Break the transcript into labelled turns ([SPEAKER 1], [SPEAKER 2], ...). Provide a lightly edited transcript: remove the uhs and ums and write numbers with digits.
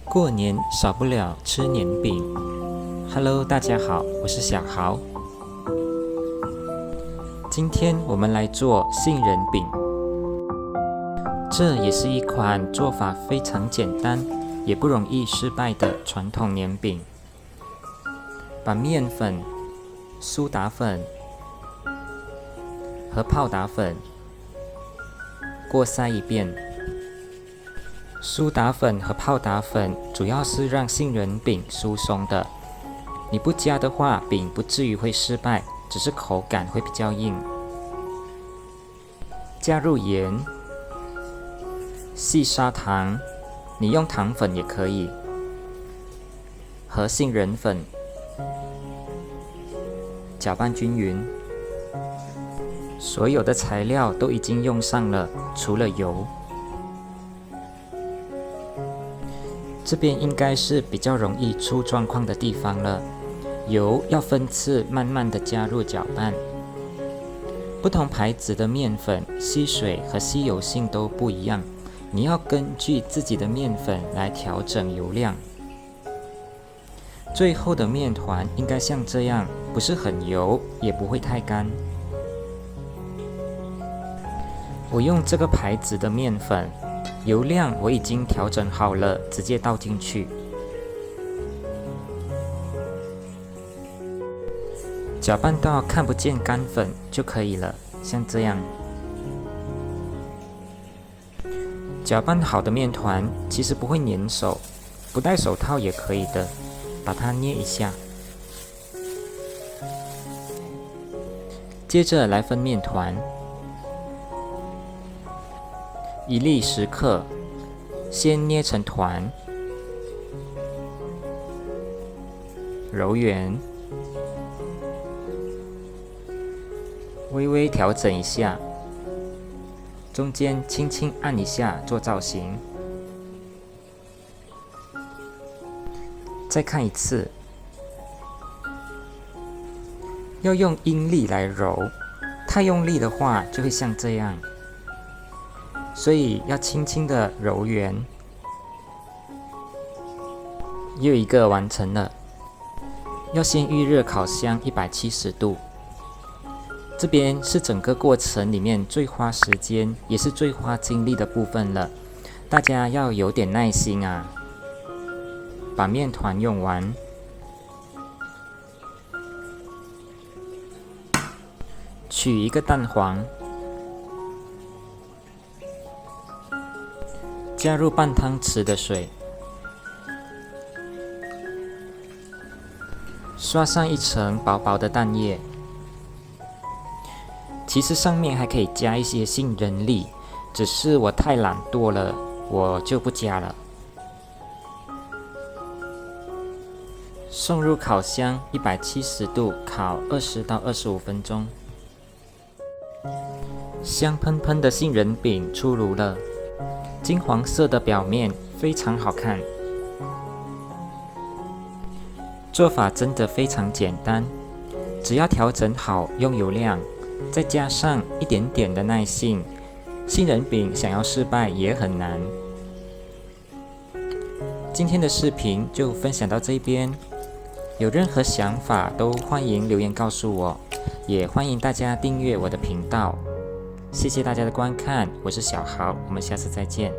[SPEAKER 1] 过年少不了吃年饼。Hello， 大家好，我是小豪。今天我们来做杏仁饼，这也是一款做法非常简单，也不容易失败的传统年饼。把面粉、苏打粉和泡打粉过筛一遍。苏打粉和泡打粉主要是让杏仁饼酥松的，你不加的话，饼不至于会失败，只是口感会比较硬。加入盐、细砂糖，你用糖粉也可以，和杏仁粉，搅拌均匀。所有的材料都已经用上了，除了油。这边应该是比较容易出状况的地方了，油要分次慢慢的加入搅拌。不同牌子的面粉吸水和吸油性都不一样，你要根据自己的面粉来调整油量。最后的面团应该像这样，不是很油，也不会太干。我用这个牌子的面粉，油量我已经调整好了，直接倒进去。搅拌到看不见干粉就可以了，像这样。搅拌好的面团其实不会粘手，不戴手套也可以的，把它捏一下。接着来分面团。1粒10克，先捏成团，揉圆，微微调整一下，中间轻轻按一下做造型。再看一次，要用阴力来揉，太用力的话就会像这样。所以要轻轻的揉圆。又一个完成了，要先预热烤箱170度。这边是整个过程里面最花时间，也是最花精力的部分了，大家要有点耐心啊。把面团用完，取一个蛋黄。加入半汤匙的水，刷上一层薄薄的蛋液。其实上面还可以加一些杏仁粒，只是我太懒惰了，我就不加了。送入烤箱170度烤20到25分钟。香喷喷的杏仁饼出炉了。金黄色的表面非常好看，做法真的非常简单，只要调整好用油量，再加上一点点的耐性，杏仁饼想要失败也很难。今天的视频就分享到这边，有任何想法都欢迎留言告诉我，也欢迎大家订阅我的频道。谢谢大家的观看，我是小豪，我们下次再见。